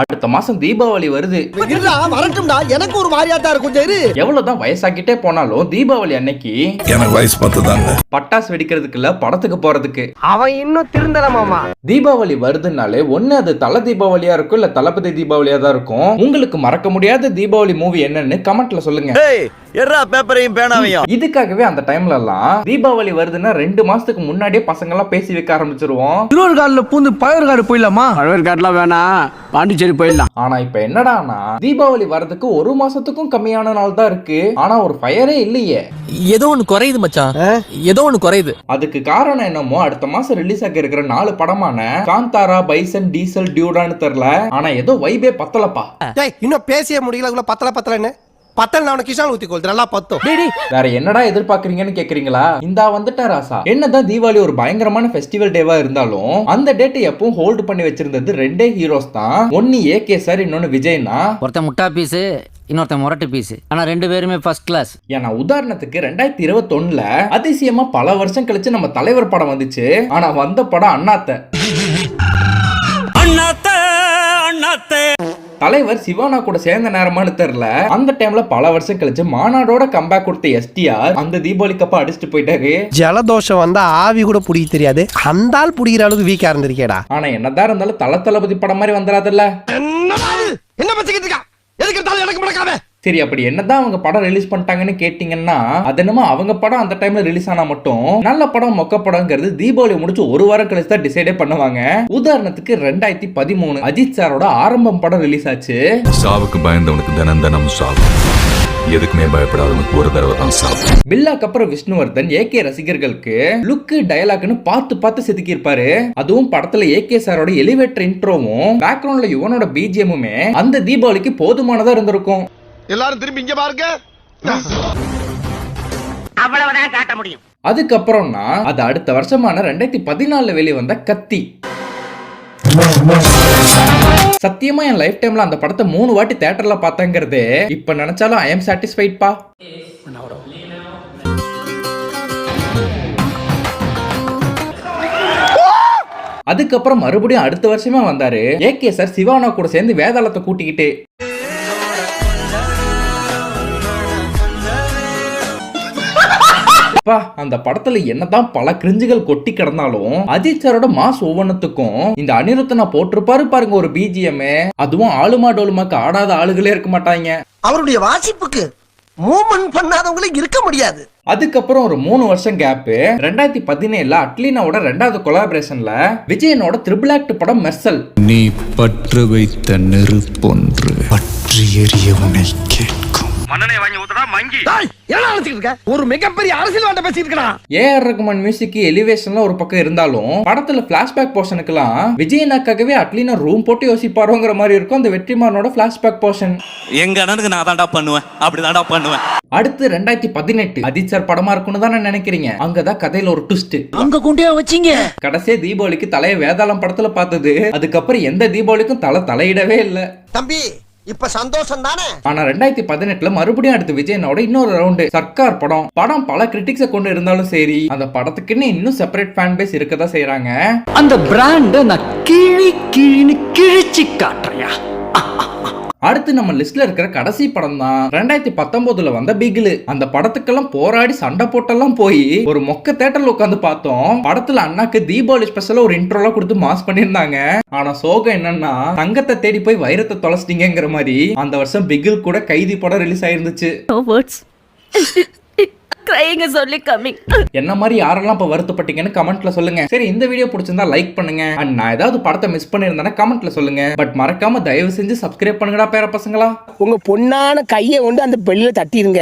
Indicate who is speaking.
Speaker 1: அடுத்த மாசம் தீபாவளி வருது.
Speaker 2: வரட்டும்டா, எனக்கு ஒரு மாதிரியாத்தான் இருக்கும். சரி,
Speaker 1: எவ்வளவுதான் வயசாக்கிட்டே போனாலும் தீபாவளி அன்னைக்கு
Speaker 3: எனக்கு வயசு 10 தாங்க.
Speaker 1: பட்டாசு வெடிக்கிறதுக்கு இல்ல, படத்துக்கு போறதுக்கு.
Speaker 2: அவன் இன்னும் திருந்தலமாமா.
Speaker 1: தீபாவளி வருதுனாலே ஒண்ணு அது தல தீபாவளியா இருக்கும், இல்ல தளபதி தீபாவளியா தான் இருக்கும். உங்களுக்கு மறக்க முடியாத தீபாவளி மூவி என்னன்னு கமெண்ட்ல சொல்லுங்க.
Speaker 4: பேப்பரையும் பேனாவையும்.
Speaker 1: இதுக்காகவே அந்த டைம்ல எல்லாம் தீபாவளி வருதுன்னா 2 மாசத்துக்கு முன்னாடியே பசங்க எல்லாம் பேசி வைக்க ஆரம்பிச்சிருவோம்.
Speaker 2: திருவருகாடுல பூந்து பழவர்காடு போயிடலாமா? பழவர்காடுலாம் வேணாம், பாண்டிச்சேரி போயிடலாம்.
Speaker 1: ஆனா இப்ப என்னடானா தீபாவளி வரதுக்கு 1 மாசத்துக்கும் கம்மியான நாள் தான் இருக்கு. ஆனா ஒரு ஃபயரே இல்லையே.
Speaker 5: ஏதோ ஒண்ணு குறையுது மச்சான், ஏதோ ஒண்ணு குறையுது.
Speaker 1: அதுக்கு காரணம் என்னமோ அடுத்த மாசம் ரிலீஸ் ஆக இருக்கிற 4 படமான காந்தாரா, பைசன், டீசல், டியூடான்னு தெரியல. ஆனா ஏதோ வைபே பத்தலப்பா.
Speaker 2: இன்னும் பேசிய முடியல, பத்தலன்னு பத்தல் அவனை கிஷான் ஊத்தி கொள்த்து நல்லா பத்தோம்.
Speaker 1: வேற என்னடா எதிர்பார்க்கறீங்கன்னு கேக்குறீங்களா? இந்தா வந்துட்டா ராசா. என்னதான் தீபாவளி ஒரு பயங்கரமான ஃபெஸ்டிவல் டேவா இருந்தாலும் அந்த டேட் எப்பவும் ஹோல்ட் பண்ணி வச்சிருந்தது 2 ஹீரோஸ் தான். ஒன்னு ஏகே சார், இன்னொன்னு விஜய்னா.
Speaker 5: ஒருத்தன் முட்டா பீஸ், இன்னொருத்தன் முரட்டு பீஸ். ஆனா 2 பேருமே ஃபர்ஸ்ட் கிளாஸ்.
Speaker 1: ஏன்னா உதாரணத்துக்கு 2021ல அதிசயமா பல வருஷம் கழிச்சு நம்ம தலைவர் படம் வந்துச்சு. ஆனா வந்த படம் அண்ணாத்த. தலைவர் சிவானா கூட சேர்ந்த நேரமானு தெரியல. அந்த டைம்ல பல வருஷம் கழிச்சு மாநாடோட கம்பேக் கொடுத்த எஸ்டிஆர் அந்த தீபாவளிக்கு அப்ப அடிச்சுட்டு போயிட்டாரு.
Speaker 2: ஜலதோஷம் வந்தா ஆவி கூட புடிக்க தெரியாது, அந்த ஆள் புடிக்கிற அளவுக்கு வீக்கா இருந்திருக்கேடா.
Speaker 1: ஆனா என்னதான் இருந்தாலும் தளபதி படம் மாதிரி வந்துடாதுல்ல.
Speaker 2: என்ன பச்சிக்கிட்டு இருக்கா? எதுக்கு இருந்தாலும் எனக்கு மடக்காம.
Speaker 1: சரி, அப்படி என்னதான் அவங்க படம் ரிலீஸ் பண்ணிட்டாங்கன்னு கேட்டீங்கன்னா, அது என்னமோ அவங்க படம் அந்த டைம்ல ரிலீஸ் ஆனா மட்டும் நல்ல படம் மொக்க படம்ங்கிறது தீபாவளி முடிச்சு 1 வாரம் கழிச்சு தான் டிசைடே பண்ணுவாங்க. உதாரணத்துக்கு 2013 அஜித் சாரோட ஆரம்பம் படம் ரிலீஸ் ஆச்சு.
Speaker 3: சாவுக்கு பயந்தவனுக்கு தினம் தினம் சாவு, எதுக்குமே பயப்படாதவனுக்கு ஒரு தடவை தான் சாவு.
Speaker 1: பில்லாக்கு அப்புறம் விஷ்ணுவர்தன் ஏகே ரசிகர்களுக்கு லுக்கு டயலாக்னு பார்த்து செதுக்கி இருப்பாரு. அதுவும் படத்துல ஏகே சாரோட எலிவேட்டர் இன்ட்ரோவும் பேக்ரவுண்ட்ல யுவனோட பிஜிஎம்முமே அந்த தீபாவளிக்கு போதுமானதா இருந்திருக்கும்.
Speaker 2: எல்லாரும் திரும்பி இங்க பாருங்க.
Speaker 6: அவ்வளவுதான் காட்ட முடியும்.
Speaker 1: அதுக்கப்புறம்னா அது அடுத்த வருஷமான 2014 வெளியே வந்த கத்தி. சத்தியமா என் லைஃப் டைம்ல அந்த படத்தை 3 வாட்டி தியேட்டர்ல பார்த்தேங்கிறது இப்ப நினைச்சாலும் ஐ எம் சாட்டிஸ்ஃபைட் பா. அதுக்கப்புறம் மறுபடியும் அடுத்த வருஷமே வந்தாரு ஏகே சார் சிவானா கூட சேர்ந்து வேதாளத்தை கூட்டிக்கிட்டு. அந்த படத்துல என்னதான் பல கிரிஞ்சுகள் கொட்டி கிடந்தாலும் அஜித் சாரோட மாஸ் ஒவ்வொன்னுக்கும் இந்த அனிருத்தனா போட்டிருப்பாரு பாருங்க ஒரு பிஜிஎம். அதுவும் ஆளுமா டோலுமாக்கு ஆடாத ஆளுகளே இருக்க மாட்டாங்க.
Speaker 2: அவருடைய வாசிப்புக்கு மூவ்மெண்ட் பண்ணாதவங்களே இருக்க முடியாது.
Speaker 1: அதுக்கப்புறம் ஒரு 3 வருஷம் கேப். 2017 அட்லீனாவோட 2வது கொலாபரேஷன்ல விஜயனோட ட்ரிபிள் ஆக்ட் படம் மெர்சல்.
Speaker 3: நீ பற்று வைத்த நெருப்பொன்று பற்றி எரிய உன்னை கேட்கும்.
Speaker 2: ஒரு மிகப்பெரிய அரசியல் பேசிட்டு இருக்கா.
Speaker 1: ஏஆர் ரகுமான் மியூசிக் எலிவேஷன்ல ஒரு பக்கம் இருந்தாலும் படத்துல பிளாஷ்பேக் போர்ஷனுக்குலாம் விஜயனாக்காகவே அட்லீனா ரூம் போட்டு யோசிப்பாருங்கிற மாதிரி இருக்கும் அந்த வெற்றிமாறனோட பிளாஷ்பேக் போர்ஷன்.
Speaker 4: எங்க அண்ணனுக்கு நான் தான்டா பண்ணுவேன், அப்படிதான்டா பண்ணுவேன்.
Speaker 1: அடுத்து 2018 அஜித் சார் படமா இருக்குன்னு தானே நினைக்கிறீங்க. அங்கதான் கதையில ஒரு ட்விஸ்ட்.
Speaker 5: அங்க கொண்டே வச்சீங்க.
Speaker 1: கடைசியா தீபாவளிக்கு தலைய வேதாளம் படத்துல பார்த்தது. அதுக்கப்புறம் எந்த தீபாவளிக்கும் தலையிடவே இல்ல.
Speaker 2: தம்பி இப்ப சந்தோஷம் தானே.
Speaker 1: ஆனா 2018 மறுபடியும் அடுத்து விஜயனோட இன்னொரு ரவுண்டு சர்க்கார் படம் பல கிரிட்டிக்ஸை கொண்டு இருந்தாலும் சரி அந்த படத்துக்குன்னு இன்னும் செப்பரேட் ஃபேன் பேஸ் இருக்கதான் செய்யறாங்க.
Speaker 5: அந்த பிராண்ட நான் கிழின்னு கிழிச்சு காட்டுறியா.
Speaker 1: அடுத்து நம்ம லிஸ்ட்ல இருக்கிற கடைசி படம் தான் 2019 வந்த பிகிலு. அந்த படத்துக்கெல்லாம் போராடி சண்டை போட்டெல்லாம் போய் ஒரு மொக்க தியேட்டர்ல உட்காந்து பார்த்தோம். படத்துல அண்ணாக்கு தீபாவளி ஸ்பெஷலா ஒரு இன்ட்ரோலாம் கொடுத்து மாஸ் பண்ணிருந்தாங்க. ஆனா சோகம் என்னன்னா தங்கத்தை தேடி போய் வைரத்தை தொலைச்சிட்டீங்கிற மாதிரி அந்த வருஷம் பிகில் கூட கைதி படம் ரிலீஸ் ஆயிருந்துச்சு. என்ன மாதிரி யாரெல்லாம் இப்ப வருத்தப்பட்டீங்கன்னு கமெண்ட்ல சொல்லுங்க. சரி, இந்த வீடியோ பிடிச்சிருந்தா லைக் பண்ணுங்க. அண்ட் நான் ஏதாவது படத்தை மிஸ் பண்ணிருந்தேன்னா கமெண்ட்ல சொல்லுங்க. பட் மறக்காம தயவு செஞ்சு சப்ஸ்கிரைப் பண்ணுங்கடா பேர பசங்களா.
Speaker 2: உங்க பொண்ணான கையை கொண்டு அந்த பெல்லில தட்டிருங்க.